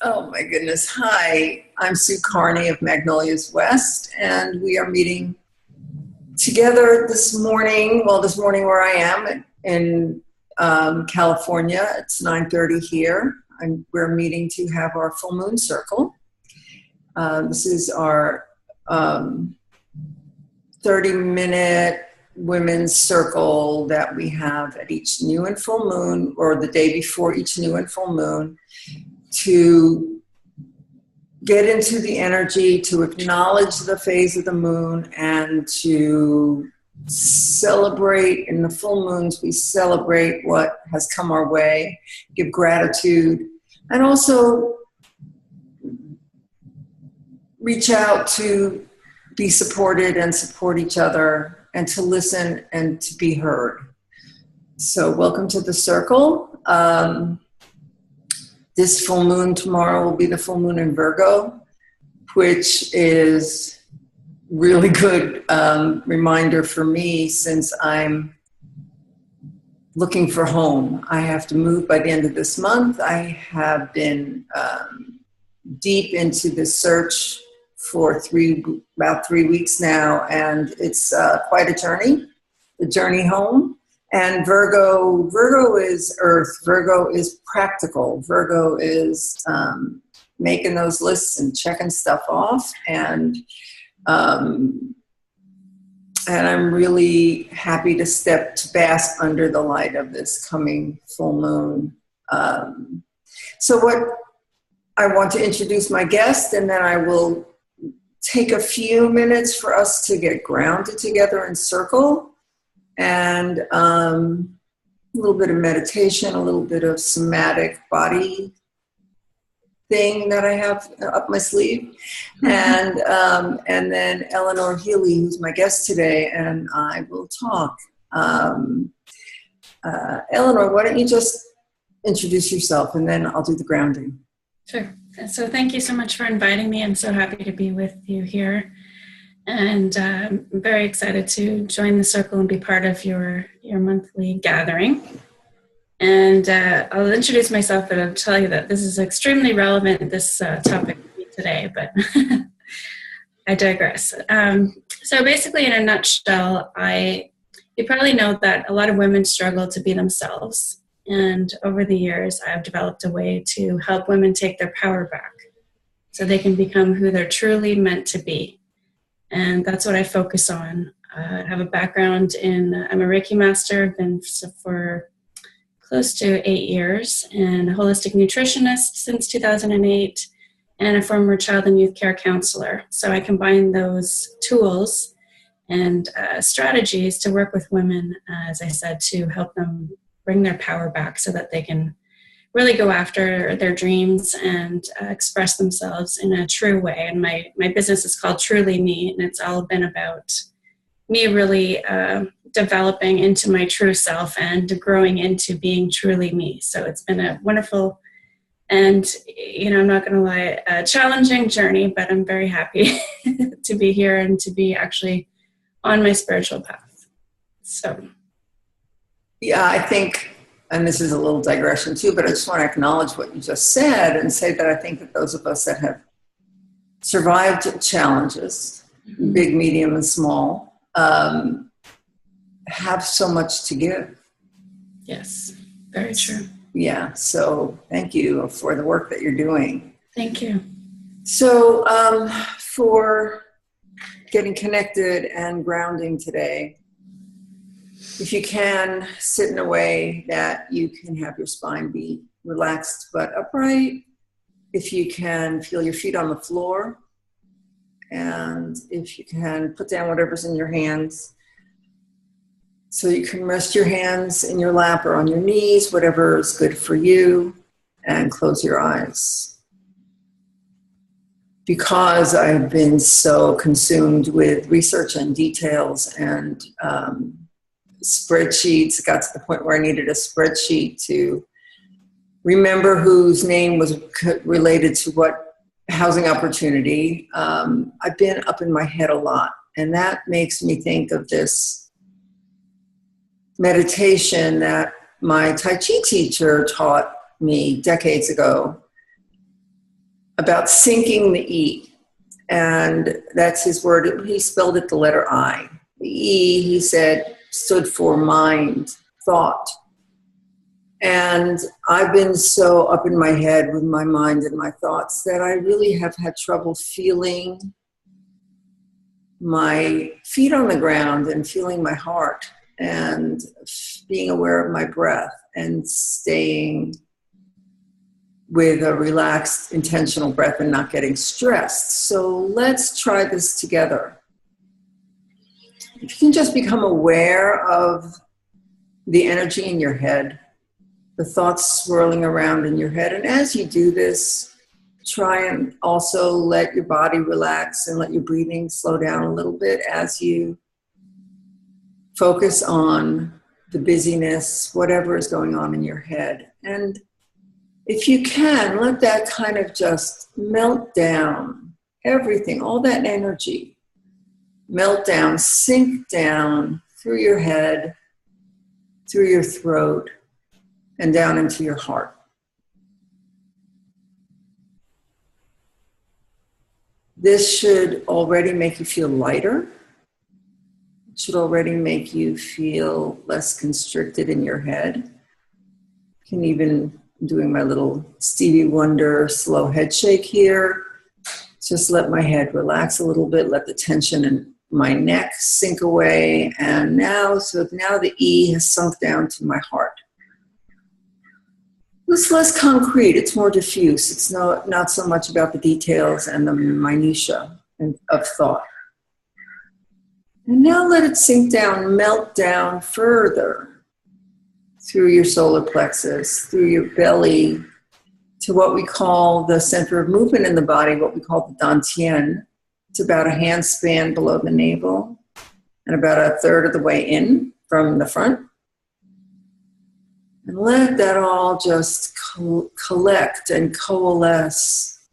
Oh my goodness. Hi, I'm Sue Carney of Magnolias West, and we are meeting together this morning. Well, this morning where I am in California. It's 9:30 here. We're meeting to have our full moon circle. This is our 30-minute women's circle that we have at each new and full moon, or the day before each new and full moon, to get into the energy, to acknowledge the phase of the moon, and to celebrate. In the full moons, we celebrate what has come our way, give gratitude, and also reach out to be supported and support each other, and to listen and to be heard. So welcome to the circle. This full moon tomorrow will be the full moon in Virgo, which is really good reminder for me, since I'm looking for home. I have to move by the end of this month. I have been deep into the search for about 3 weeks now, and it's quite a journey, the journey home. And Virgo is earth. Virgo is practical. Virgo is making those lists and checking stuff off. And I'm really happy to bask under the light of this coming full moon. So I want to introduce my guest, and then I will take a few minutes for us to get grounded together in circle. And a little bit of meditation, a little bit of somatic body thing that I have up my sleeve. Mm-hmm. And then Eleanor Healy, who's my guest today, and I will talk. Eleanor, why don't you just introduce yourself, and then I'll do the grounding. Sure. So thank you so much for inviting me. I'm so happy to be with you here. And I'm very excited to join the circle and be part of your monthly gathering. And I'll introduce myself, and I'll tell you that this is extremely relevant, this topic today, but I digress. So basically, in a nutshell, you probably know that a lot of women struggle to be themselves. And over the years, I've developed a way to help women take their power back so they can become who they're truly meant to be. And that's what I focus on. I have a background I'm a Reiki master. I've been for close to 8 years, and a holistic nutritionist since 2008, and a former child and youth care counselor. So I combine those tools and strategies to work with women, as I said, to help them bring their power back so that they can really go after their dreams and express themselves in a true way. And my business is called Truly Me, and it's all been about me really developing into my true self and growing into being truly me. So it's been a wonderful and, I'm not going to lie, a challenging journey, but I'm very happy to be here and to be actually on my spiritual path. So. Yeah, I think, and this is a little digression too, but I just want to acknowledge what you just said and say that I think that those of us that have survived challenges, mm-hmm. big, medium, and small, have so much to give. Yes, very true. Yeah, so thank you for the work that you're doing. Thank you. So for getting connected and grounding today, if you can, sit in a way that you can have your spine be relaxed but upright. If you can, feel your feet on the floor. And if you can, put down whatever's in your hands. So you can rest your hands in your lap or on your knees, whatever is good for you, and close your eyes. Because I've been so consumed with research and details and spreadsheets, it got to the point where I needed a spreadsheet to remember whose name was related to what housing opportunity. I've been up in my head a lot, and that makes me think of this meditation that my Tai Chi teacher taught me decades ago. about sinking the E. And that's his word. He spelled it the letter I. The E, he said, stood for mind, thought. And I've been so up in my head with my mind and my thoughts that I really have had trouble feeling my feet on the ground and feeling my heart and being aware of my breath and staying with a relaxed, intentional breath and not getting stressed. So let's try this together. If you can just become aware of the energy in your head, the thoughts swirling around in your head, and as you do this, try and also let your body relax and let your breathing slow down a little bit as you focus on the busyness, whatever is going on in your head. And if you can, let that kind of just melt down, everything, all that energy, melt down, sink down through your head, through your throat, and down into your heart. This should already make you feel lighter. It should already make you feel less constricted in your head. You can even, doing my little Stevie Wonder slow head shake here. Just let my head relax a little bit, let the tension in my neck sink away. And now the E has sunk down to my heart. It's less concrete, it's more diffuse. It's not so much about the details and the minutiae of thought. And now let it sink down, melt down further through your solar plexus, through your belly, to what we call the center of movement in the body, what we call the dantian. It's about a handspan below the navel and about a third of the way in from the front. And let that all just collect and coalesce.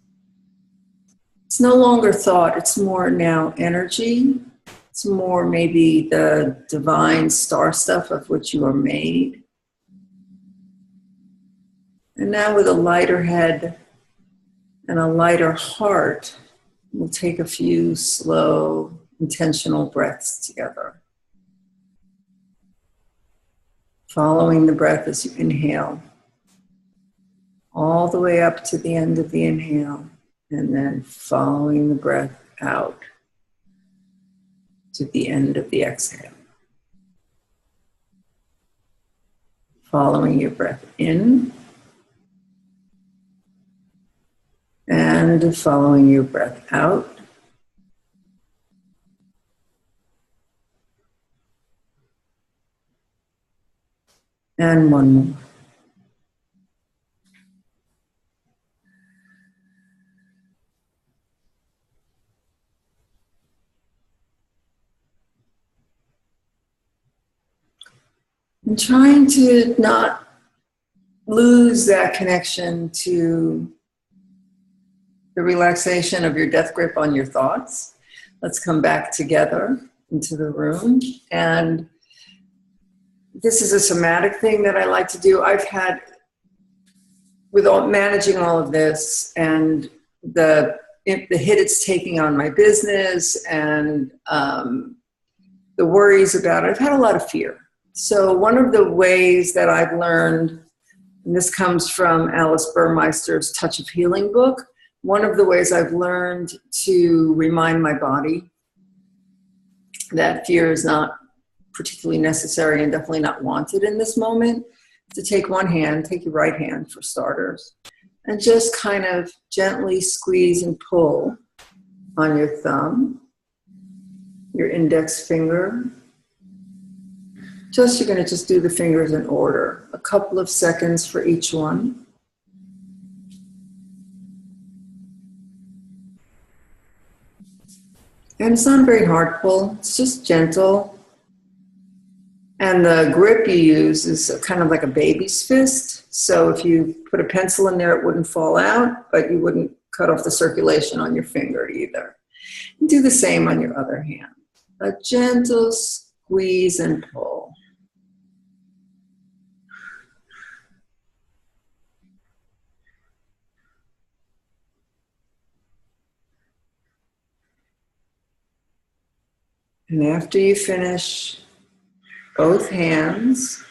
It's no longer thought, it's more now energy. It's more maybe the divine star stuff of which you are made. And now with a lighter head and a lighter heart, we'll take a few slow, intentional breaths together. Following the breath as you inhale, all the way up to the end of the inhale, and then following the breath out to the end of the exhale. Following your breath in, and following your breath out. And one more. And trying to not lose that connection to the relaxation of your death grip on your thoughts. Let's come back together into the room. And this is a somatic thing that I like to do. I've had, with managing all of this and the hit it's taking on my business and the worries about it, I've had a lot of fear. So one of the ways that I've learned, and this comes from Alice Burmeister's Touch of Healing book, one of the ways I've learned to remind my body that fear is not particularly necessary and definitely not wanted in this moment, to take one hand, take your right hand for starters, and just kind of gently squeeze and pull on your thumb, your index finger. You're going to just do the fingers in order, a couple of seconds for each one. And it's not a very hard pull, it's just gentle. And the grip you use is kind of like a baby's fist. So if you put a pencil in there, it wouldn't fall out, but you wouldn't cut off the circulation on your finger either. And do the same on your other hand. A gentle squeeze and pull. And after you finish, both hands,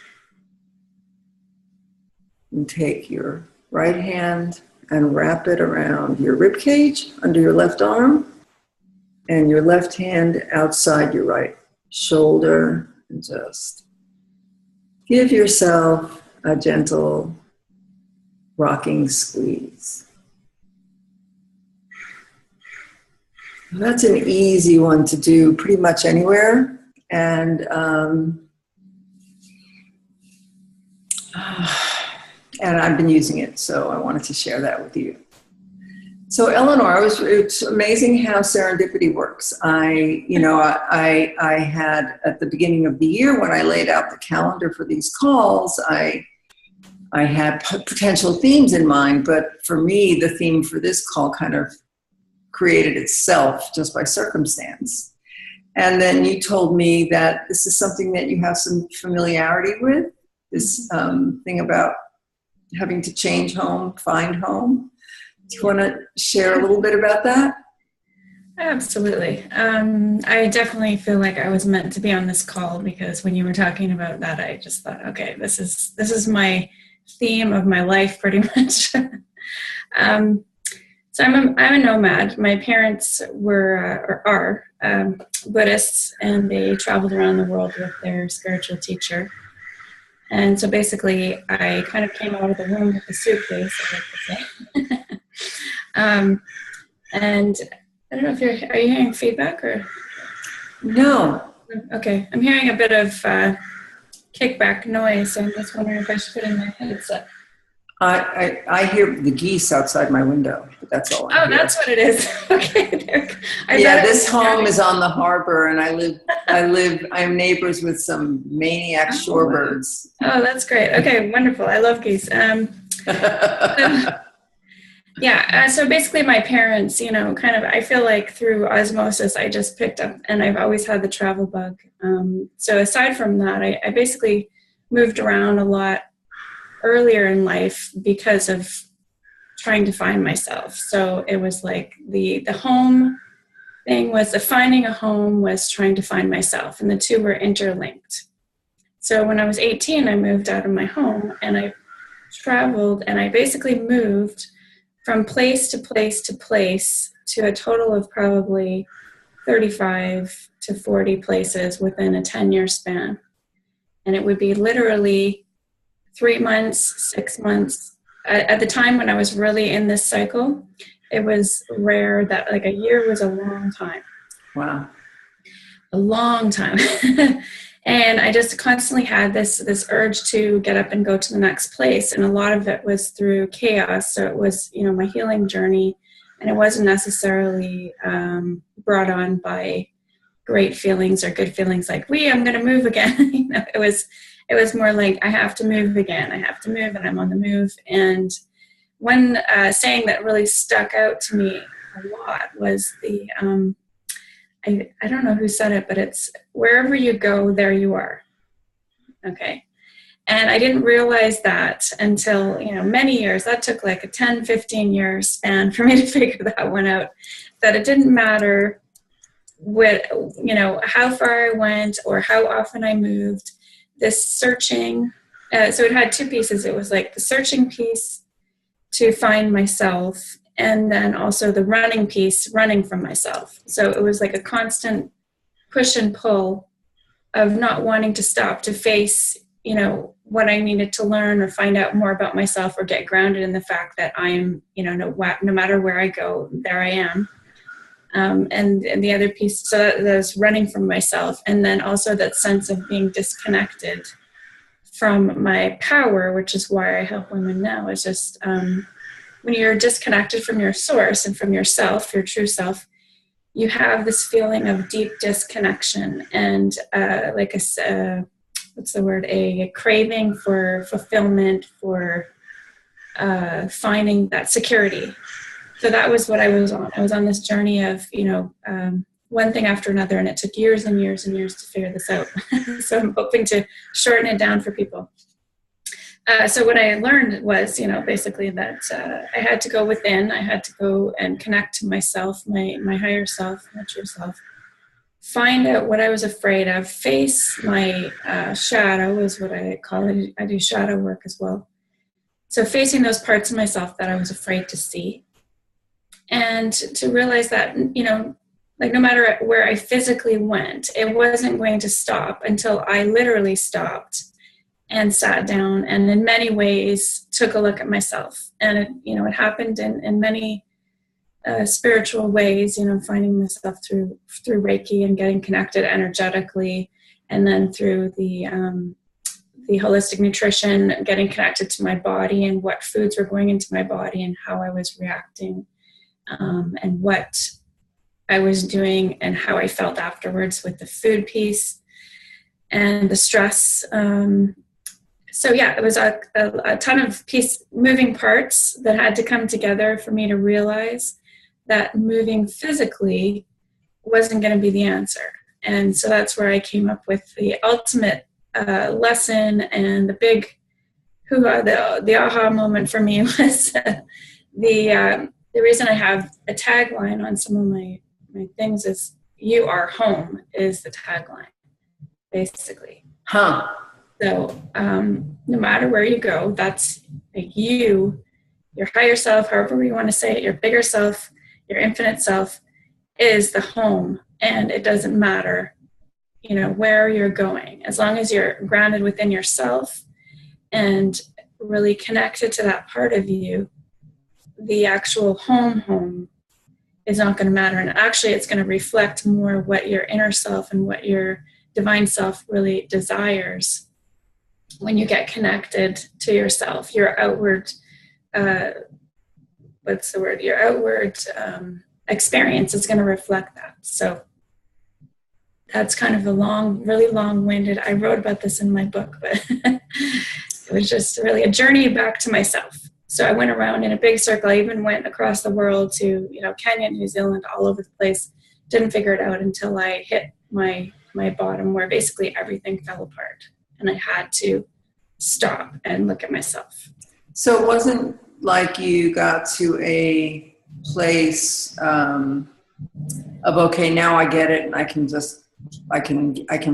and take your right hand and wrap it around your rib cage under your left arm, and your left hand outside your right shoulder, and just give yourself a gentle rocking squeeze. That's an easy one to do pretty much anywhere. And I've been using it, so I wanted to share that with you. So Eleanor, it's amazing how serendipity works. I had at the beginning of the year when I laid out the calendar for these calls, I had potential themes in mind, but for me, the theme for this call kind of created itself just by circumstance. And then you told me that this is something that you have some familiarity with, this thing about having to change home, find home. Do you want to share a little bit about that? Absolutely. I definitely feel like I was meant to be on this call, because when you were talking about that, I just thought, okay, this is my theme of my life pretty much. So I'm a nomad. My parents are Buddhists, and they traveled around the world with their spiritual teacher. And so basically, I kind of came out of the womb with a suitcase, I like to say. And I don't know if are you hearing feedback or? No. Okay, I'm hearing a bit of kickback noise, so I'm just wondering if I should put in my headset. I hear the geese outside my window, but that's all I hear. That's what it is. Okay. This home is on the harbor, and I'm neighbors with some maniac shorebirds. Oh, that's great. Okay, wonderful. I love geese. So basically my parents, kind of, I feel like through osmosis, I just picked up, and I've always had the travel bug. So aside from that, I basically moved around a lot earlier in life because of trying to find myself. So it was like the home thing was the finding a home was trying to find myself, and the two were interlinked. So when I was 18, I moved out of my home, and I traveled, and I basically moved from place to place to place to a total of probably 35 to 40 places within a 10-year span. And it would be literally 3 months, 6 months. At the time when I was really in this cycle, it was rare that like a year was a long time. Wow. A long time. And I just constantly had this urge to get up and go to the next place. And a lot of it was through chaos. So it was, my healing journey. And it wasn't necessarily brought on by great feelings or good feelings like, I'm going to move again. It was more like, I have to move again. I have to move, and I'm on the move. And one saying that really stuck out to me a lot was the, I don't know who said it, but it's wherever you go, there you are. Okay. And I didn't realize that until, many years. That took like a 10, 15 year span for me to figure that one out, that it didn't matter how far I went or how often I moved. This searching, so it had two pieces. It was like the searching piece to find myself, and then also the running piece, running from myself. So it was like a constant push and pull of not wanting to stop to face, what I needed to learn or find out more about myself, or get grounded in the fact that I'm, no matter where I go, there I am. And the other piece, so that was running from myself. And then also that sense of being disconnected from my power, which is why I help women now, is just when you're disconnected from your source and from yourself, your true self, you have this feeling of deep disconnection and a craving for fulfillment, for finding that security. So that was what I was on. I was on this journey of, one thing after another, and it took years and years and years to figure this out. So I'm hoping to shorten it down for people. So what I learned was, basically that I had to go within. I had to go and connect to myself, my higher self, my true self, find out what I was afraid of, face my shadow is what I call it. I do shadow work as well. So facing those parts of myself that I was afraid to see, and to realize that, like no matter where I physically went, it wasn't going to stop until I literally stopped and sat down and in many ways took a look at myself. And it happened in many spiritual ways, finding myself through Reiki and getting connected energetically, and then through the holistic nutrition, getting connected to my body and what foods were going into my body and how I was reacting, and what I was doing and how I felt afterwards with the food piece and the stress. So yeah, it was a ton of moving parts that had to come together for me to realize that moving physically wasn't going to be the answer. And so that's where I came up with the ultimate lesson, and the big the aha moment for me was the reason I have a tagline on some of my things is "You are home" is the tagline, basically. Huh. So no matter where you go, that's like your higher self, however you want to say it, your bigger self, your infinite self is the home. And it doesn't matter, where you're going, as long as you're grounded within yourself and really connected to that part of you, the actual home is not going to matter. And actually it's going to reflect more what your inner self and what your divine self really desires. When you get connected to yourself, your outward, your outward experience is going to reflect that. So that's kind of really long-winded. I wrote about this in my book, but it was just really a journey back to myself. So I went around in a big circle. I even went across the world to, Kenya, New Zealand, all over the place. Didn't figure it out until I hit my bottom, where basically everything fell apart. And I had to stop and look at myself. So it wasn't like you got to a place of, okay, now I get it, and I can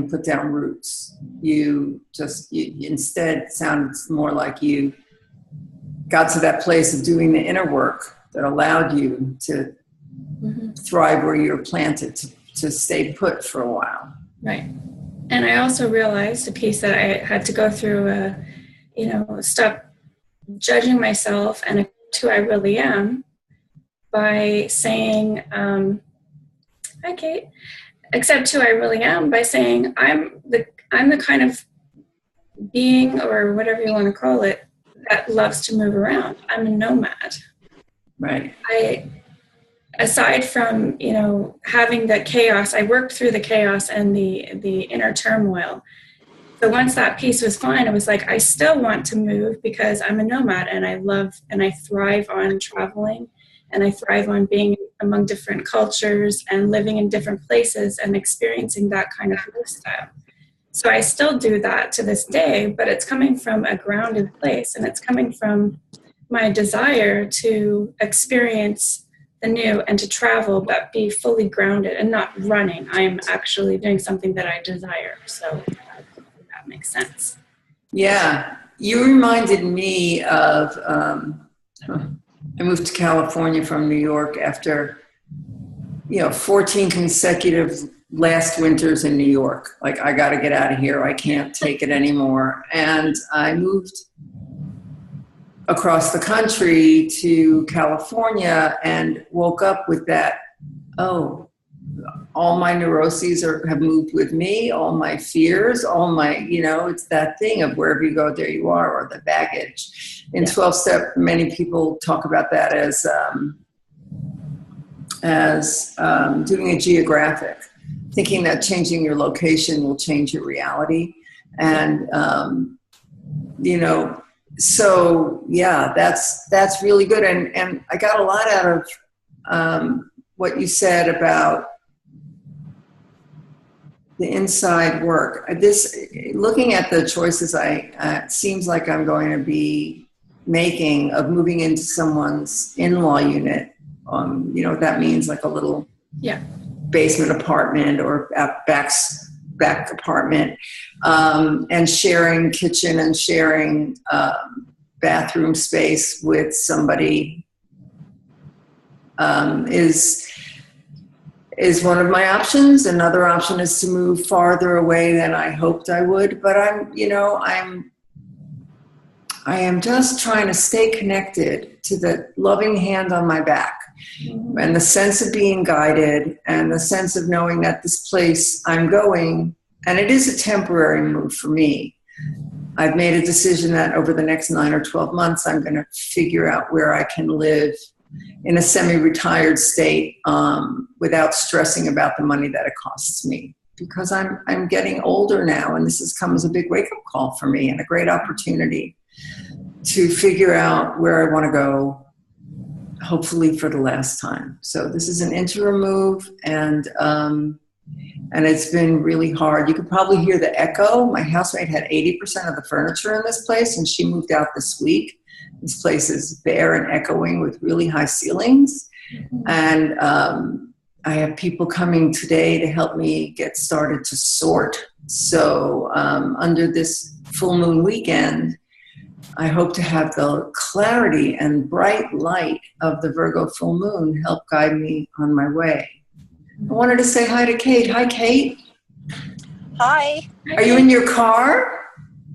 put down roots. You instead sounds more like you got to that place of doing the inner work that allowed you to thrive where you're planted, to stay put for a while. Right. And I also realized a piece that I had to go through, stop judging myself and who I really am by saying, hi, Kate, accept who I really am by saying I'm the kind of being, or whatever you want to call it, that loves to move around. I'm a nomad. Right. Aside from, having the chaos, I worked through the chaos and the inner turmoil. So once that piece was fine, it was like, I still want to move because I'm a nomad, and I love and I thrive on traveling, and I thrive on being among different cultures and living in different places and experiencing that kind of lifestyle. So I still do that to this day, but it's coming from a grounded place, and it's coming from my desire to experience the new and to travel, but be fully grounded and not running. I'm actually doing something that I desire. So that makes sense. Yeah. You reminded me of, I moved to California from New York after, 14 consecutive last winters in New York. Like, I got to get out of here. I can't take it anymore. And I moved across the country to California and woke up with that, all my neuroses have moved with me, all my fears, all my, it's that thing of wherever you go, there you are, or the baggage. In 12-step, many people talk about that as doing a geographic, thinking that changing your location will change your reality. And, so yeah, that's really good. And I got a lot out of what you said about the inside work. Looking at the choices it seems like I'm going to be making of moving into someone's in-law unit. What that means, like a little basement apartment or back apartment, and sharing kitchen and sharing bathroom space with somebody is one of my options. Another option is to move farther away than I hoped I would, but I am just trying to stay connected to the loving hand on my back, and the sense of being guided, and the sense of knowing that this place I'm going, and it is a temporary move for me. I've made a decision that over the next 9 or 12 months, I'm going to figure out where I can live in a semi-retired state without stressing about the money that it costs me. Because I'm getting older now, and this has come as a big wake-up call for me and a great opportunity to figure out where I want to go, hopefully for the last time. So this is an interim move, and it's been really hard. You could probably hear the echo. My housemate had 80% of the furniture in this place, and she moved out this week. This place is bare and echoing with really high ceilings. And I have people coming today to help me get started to sort. So under this full moon weekend, I hope to have the clarity and bright light of the Virgo full moon help guide me on my way. I wanted to say hi to Kate. Hi, Kate. Hi. Are you in your car?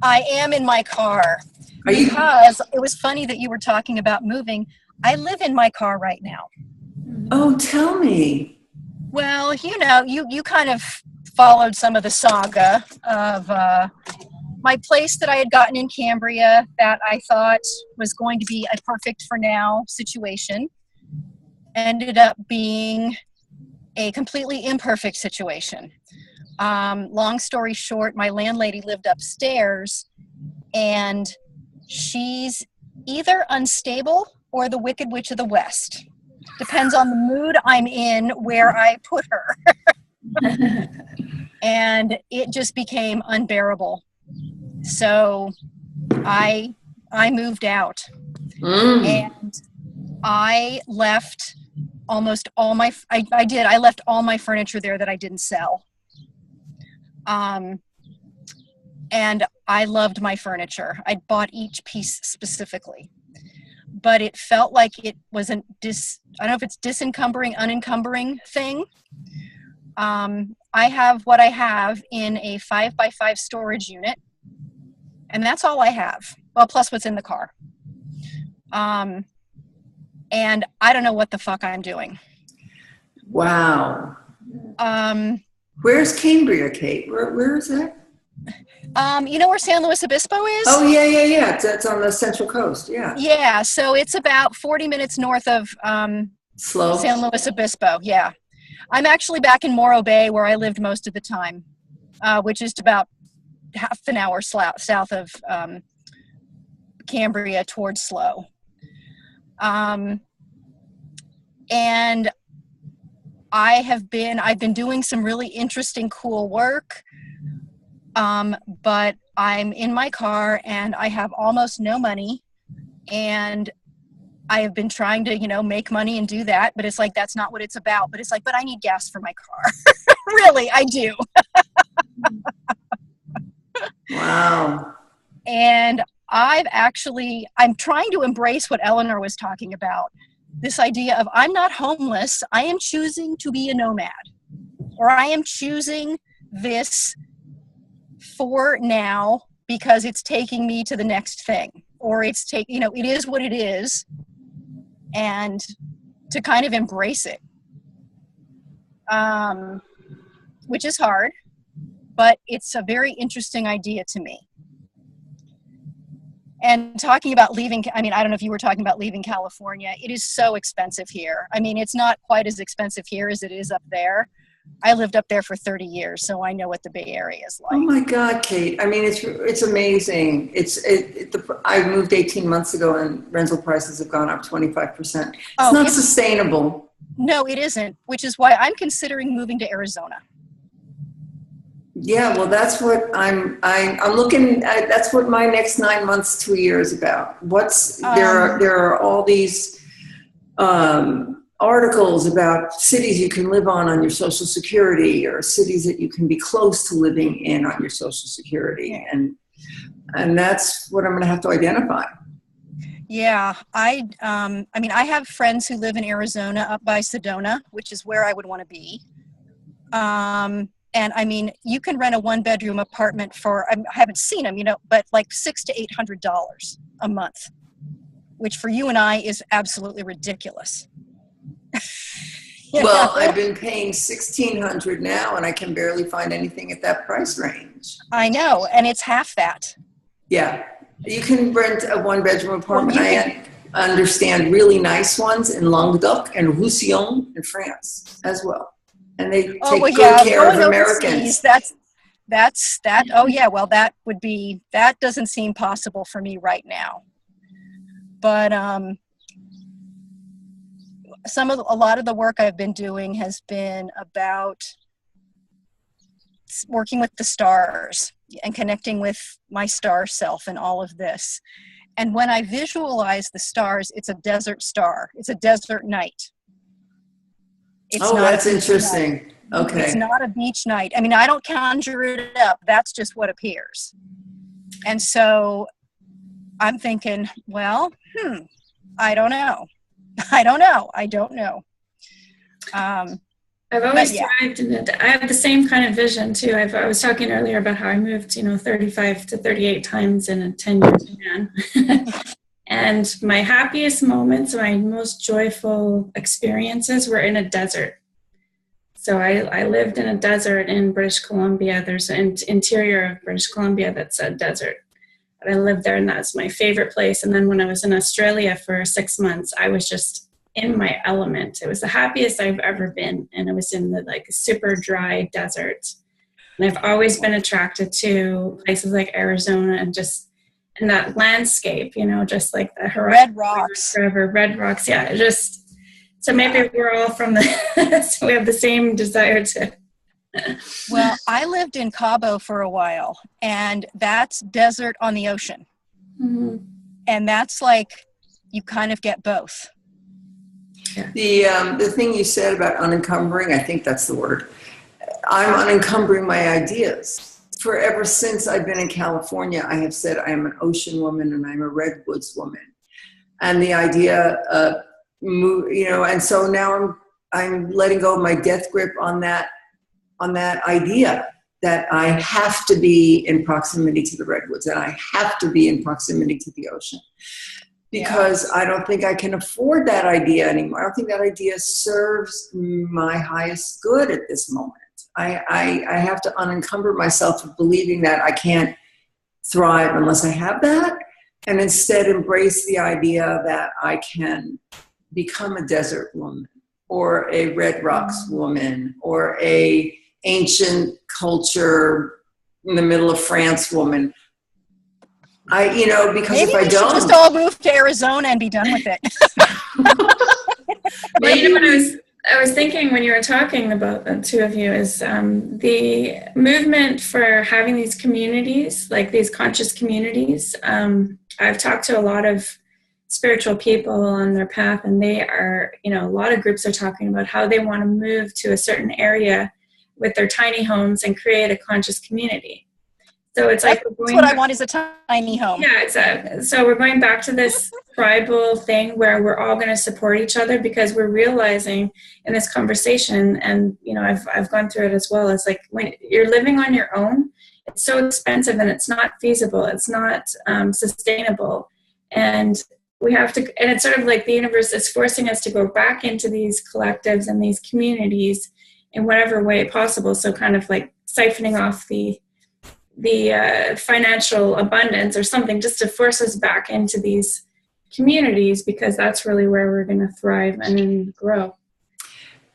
I am in my car. Because it was funny that you were talking about moving. I live in my car right now. Oh, tell me. Well, you kind of followed some of the saga of my place that I had gotten in Cambria that I thought was going to be a perfect for now situation. Ended up being a completely imperfect situation. Long story short, my landlady lived upstairs, and she's either unstable or the Wicked Witch of the West. Depends on the mood I'm in where I put her. And it just became unbearable. So I moved out. And I left almost all my, I left all my furniture there that I didn't sell. And I loved my furniture. I bought each piece specifically. But it felt like it was I don't know if it's disencumbering, unencumbering thing. I have what I have in a 5x5 storage unit. And that's all I have. Well, plus what's in the car. And I don't know what the fuck I'm doing. Wow. Where's Cambria, Kate? Where is that? You know where San Luis Obispo is? Oh, yeah. It's on the Central Coast, yeah. Yeah, so it's about 40 minutes north of San Luis Obispo, yeah. I'm actually back in Morro Bay where I lived most of the time, which is about half an hour south of Cambria towards Slough. And I've been doing some really interesting, cool work. But I'm in my car and I have almost no money, and I have been trying to, make money and do that, but it's like, that's not what it's about. But it's like, but I need gas for my car. Really, I do. Wow. And I'm trying to embrace what Eleanor was talking about. This idea of I'm not homeless. I am choosing to be a nomad, or I am choosing this for now because it's taking me to the next thing, or it is what it is, and to kind of embrace it, which is hard, but it's a very interesting idea to me. And talking about leaving, I don't know if you were talking about leaving California. It is so expensive here. It's not quite as expensive here as it is up there. I lived up there for 30 years, so I know what the Bay Area is like. Oh my God, Kate. It's amazing. I moved 18 months ago and rental prices have gone up 25%. It's not sustainable. No, it isn't, which is why I'm considering moving to Arizona. Yeah, well, that's what I'm looking at. That's what my next 9 months to a year is about. There are all these articles about cities you can live on your Social Security, or cities that you can be close to living in on your Social Security. And that's what I'm going to have to identify. Yeah, I mean, I have friends who live in Arizona up by Sedona, which is where I would want to be. And I mean, you can rent a 1-bedroom apartment for, I haven't seen them, but like $600 to $800 a month, which for you and I is absolutely ridiculous. Well, I've been paying $1,600 now, and I can barely find anything at that price range. I know, and it's half that. Yeah, you can rent a 1-bedroom apartment. I understand really nice ones in Languedoc and Roussillon in France as well. And they take good care of Americans. That's that. Oh yeah. Well, that doesn't seem possible for me right now. But a lot of the work I've been doing has been about working with the stars and connecting with my star self and all of this. And when I visualize the stars, it's a desert star. It's a desert night. That's interesting. Okay. It's not a beach night. I mean, I don't conjure it up. That's just what appears. And so I'm thinking, well, I don't know. I don't know. I've always thrived in it. I have the same kind of vision too. I was talking earlier about how I moved, 35 to 38 times in a 10-year span. And my happiest moments, my most joyful experiences were in a desert. So I lived in a desert in British Columbia. There's an interior of British Columbia that's a desert. And I lived there, and that's my favorite place. And then when I was in Australia for 6 months, I was just in my element. It was the happiest I've ever been. And it was in the super dry desert. And I've always been attracted to places like Arizona and just in that landscape, just like the red rocks. Red rocks. Yeah. So maybe we're all from so we have the same desire to. Well, I lived in Cabo for a while, and that's desert on the ocean. Mm-hmm. And that's like, you kind of get both. The thing you said about unencumbering, I think that's the word. I'm unencumbering my ideas. Forever since I've been in California, I have said I am an ocean woman and I'm a redwoods woman. And the idea of, and so now I'm letting go of my death grip on that idea that I have to be in proximity to the redwoods and I have to be in proximity to the ocean. Because I don't think I can afford that idea anymore. I don't think that idea serves my highest good at this moment. I have to unencumber myself of believing that I can't thrive unless I have that, and instead embrace the idea that I can become a desert woman or a Red Rocks woman or a ancient culture in the middle of France woman. Because maybe if I don't, just all move to Arizona and be done with it. Well, what I was thinking when you were talking about the two of you is the movement for having these communities, like these conscious communities. I've talked to a lot of spiritual people on their path, and they are, a lot of groups are talking about how they want to move to a certain area with their tiny homes and create a conscious community. So it's that's what I want is a tiny home. Yeah, exactly. So we're going back to this tribal thing where we're all going to support each other, because we're realizing in this conversation, and I've gone through it as well. It's like when you're living on your own, it's so expensive and it's not feasible. It's not sustainable, and we have to. And it's sort of like the universe is forcing us to go back into these collectives and these communities in whatever way possible. So kind of like siphoning off the financial abundance or something, just to force us back into these communities, because that's really where we're going to thrive and then grow.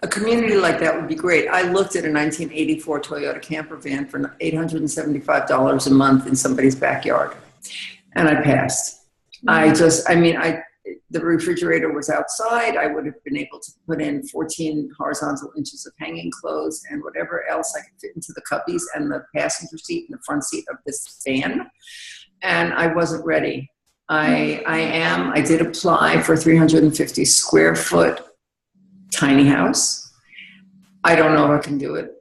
A community like that would be great. I looked at a 1984 Toyota camper van for $875 a month in somebody's backyard, and I passed. Mm-hmm. The refrigerator was outside. I would have been able to put in 14 horizontal inches of hanging clothes and whatever else I could fit into the cubbies and the passenger seat and the front seat of this van. And I wasn't ready. I did apply for 350 square foot tiny house. I don't know if I can do it.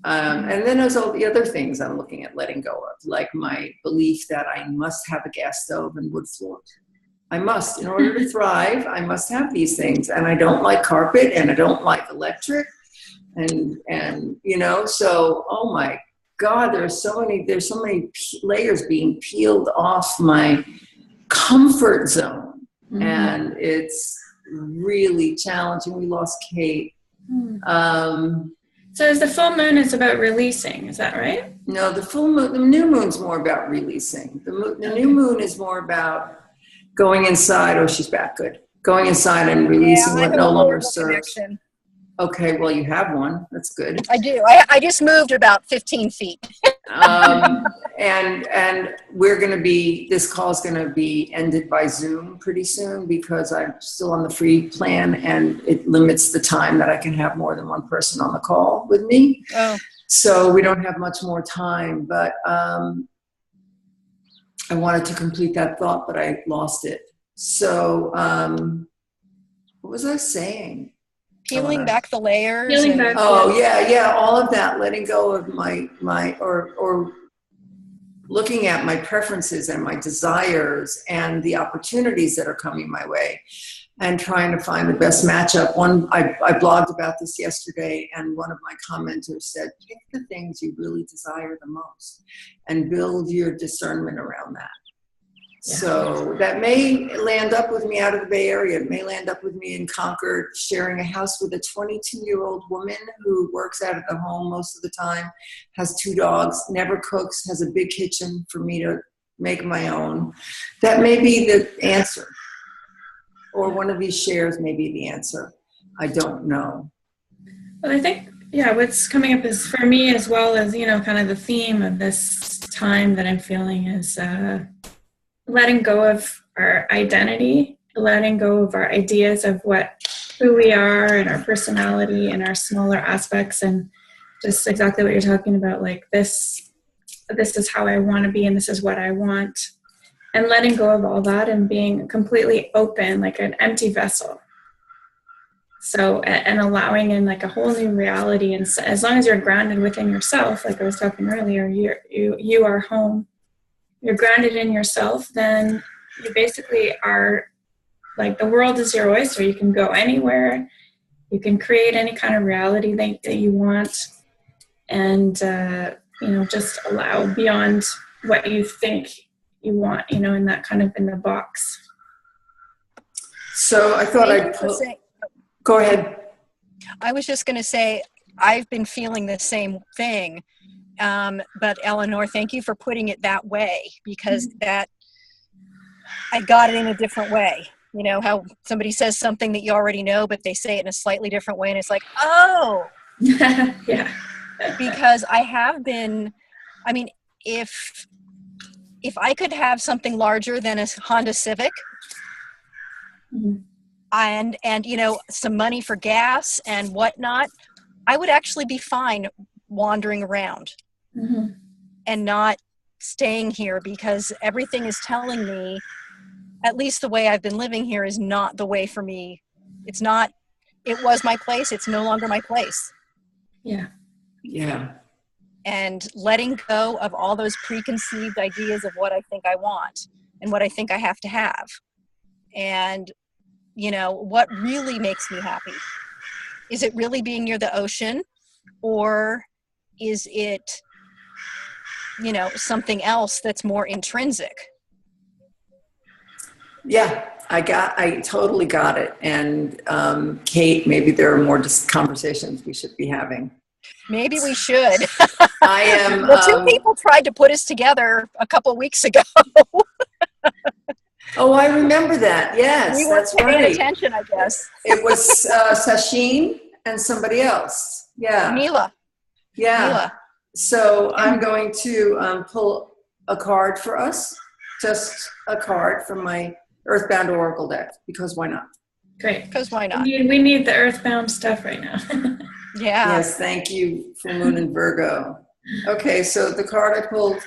And then there's all the other things I'm looking at letting go of, like my belief that I must have a gas stove and wood floor. I must, in order to thrive, I must have these things. And I don't like carpet, and I don't like electric. And so, oh my God, there's so many layers being peeled off my comfort zone. Mm-hmm. And it's really challenging. We lost Kate. So is the full moon is about releasing, is that right? No, the new moon's more about releasing. The new moon is more about going inside. Oh, she's back. Good. Going inside and releasing what no longer serves. Connection. Okay, well, you have one. That's good. I do. I just moved about 15 feet. And we're going to be, this call is going to be ended by Zoom pretty soon because I'm still on the free plan, and it limits the time that I can have more than one person on the call with me. Oh. So we don't have much more time, but I wanted to complete that thought, but I lost it. So what was I saying? Peeling back the layers. Yeah, all of that, letting go of my or looking at my preferences and my desires and the opportunities that are coming my way, and trying to find the best matchup. I blogged about this yesterday, and one of my commenters said, pick the things you really desire the most and build your discernment around that. Yeah. So that may land up with me out of the Bay Area. It may land up with me in Concord, sharing a house with a 22-year-old woman who works out of the home most of the time, has 2 dogs, never cooks, has a big kitchen for me to make my own. That may be the answer. Or one of these shares may be the answer. I don't know. Well, I think, what's coming up is for me as well as, kind of the theme of this time that I'm feeling is letting go of our identity, letting go of our ideas of who we are and our personality and our smaller aspects, and just exactly what you're talking about, like this is how I want to be and this is what I want, and letting go of all that and being completely open, like an empty vessel. So, and allowing in like a whole new reality, and so, as long as you're grounded within yourself, like I was talking earlier, you are home. You're grounded in yourself, then you basically are like the world is your oyster. You can go anywhere. You can create any kind of reality that you want, and just allow beyond what you think you want. In that kind of in the box. So I thought go ahead. I was just going to say I've been feeling the same thing. But Eleanor, thank you for putting it that way, because that I got it in a different way. You know how somebody says something that you already know, but they say it in a slightly different way, and it's like, oh, yeah. Because I have been. I mean, if I could have something larger than a Honda Civic, and some money for gas and whatnot, I would actually be fine wandering around. And not staying here, because everything is telling me, at least the way I've been living here, is not the way for me. It's not. It was my place. It's no longer my place. Yeah. And letting go of all those preconceived ideas of what I think I want and what I think I have to have. And, what really makes me happy. Is it really being near the ocean, or is it something else that's more intrinsic? Yeah, I totally got it. And Kate, maybe there are more conversations we should be having. Maybe we should. I am. Well, 2 people tried to put us together a couple weeks ago. Oh, I remember that. Yes, we weren't paying attention, I guess. It was Sasheen and somebody else. Yeah. Mila. Yeah. Mila. So I'm going to pull a card for us, just a card from my Earthbound Oracle deck, because why not? Great. Because why not? We need the Earthbound stuff right now. Yeah. Yes, thank you, full moon in Virgo. Okay, so the card I pulled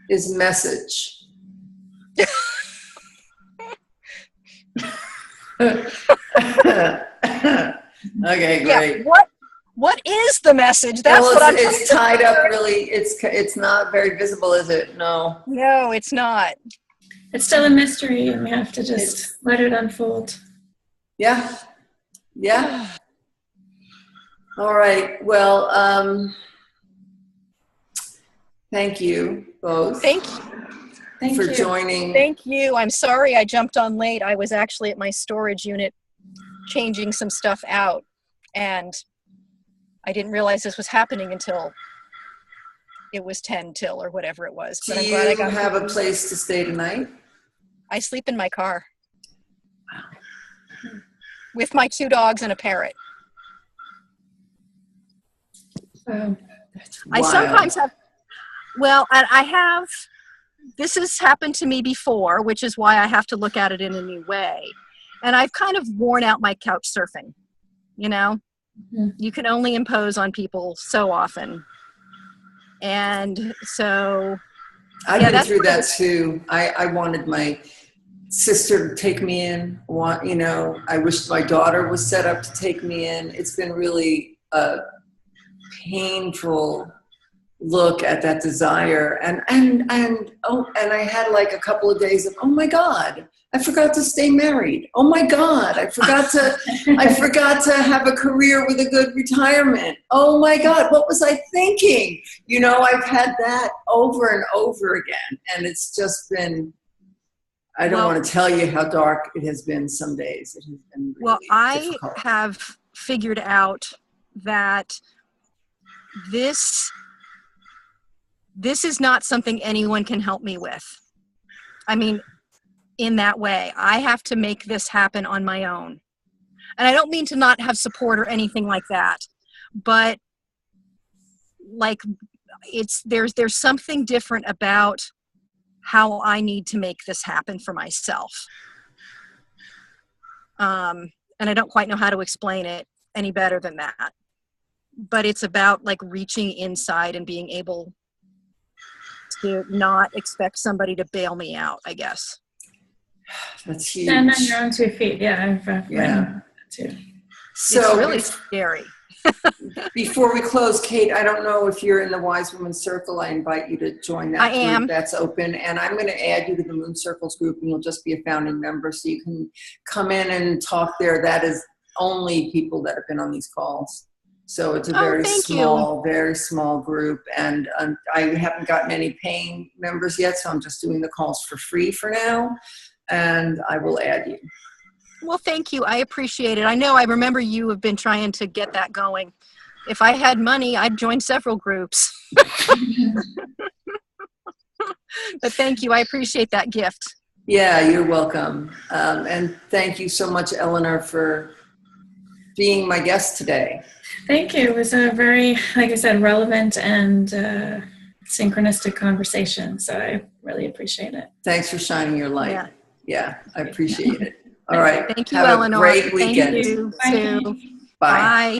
is message. Okay, great. Yeah, what is the message? That's well, what I'm it's tied up really. It's not very visible, is it? No. No, it's not. It's still a mystery, and we have to just let it unfold. Yeah. Yeah. All right. Well, thank you both. Thank you. For joining. Thank you. I'm sorry I jumped on late. I was actually at my storage unit changing some stuff out, and I didn't realize this was happening until it was 10 till or whatever it was. But I'm glad I got have a place to stay tonight? I sleep in my car. Wow. With my 2 dogs and a parrot. I sometimes have, well, I have, this has happened to me before, which is why I have to look at it in a new way. And I've kind of worn out my couch surfing, you know? Mm-hmm. You can only impose on people so often. And so... I've been through that too. I wanted my sister to take me in. You know, I wished my daughter was set up to take me in. It's been really a painful look at that desire. And I had like a couple of days of, oh my God, I forgot to stay married. Oh my God, I forgot to have a career with a good retirement. Oh my God, what was I thinking? You know, I've had that over and over again. And it's just been, I don't want to tell you how dark it has been some days. It has been really difficult. I have figured out that this is not something anyone can help me with. I mean, in that way, I have to make this happen on my own. And I don't mean to not have support or anything like that, but like there's something different about how I need to make this happen for myself. And I don't quite know how to explain it any better than that. But it's about like reaching inside and being able to not expect somebody to bail me out, I guess. That's huge. Stand on your own 2 feet. Yeah, too. So it's really scary. Before we close, Kate, I don't know if you're in the Wise Women Circle. I invite you to join that group. Am. That's open. And I'm going to add you to the Moon Circles group, and you'll just be a founding member. So you can come in and talk there. That is only people that have been on these calls. So it's a very small group. And I haven't gotten any paying members yet, so I'm just doing the calls for free for now. And I will add you. Well, thank you. I appreciate it. I remember you have been trying to get that going. If I had money, I'd join several groups. But thank you. I appreciate that gift. Yeah, you're welcome. And thank you so much, Eleanor, for being my guest today. Thank you. It was a very, like I said, relevant and synchronistic conversation. So I really appreciate it. Thanks for shining your light. Yeah, I appreciate it. All right. Thank you, Have Eleanor. a great weekend. Thank you. Bye. Bye.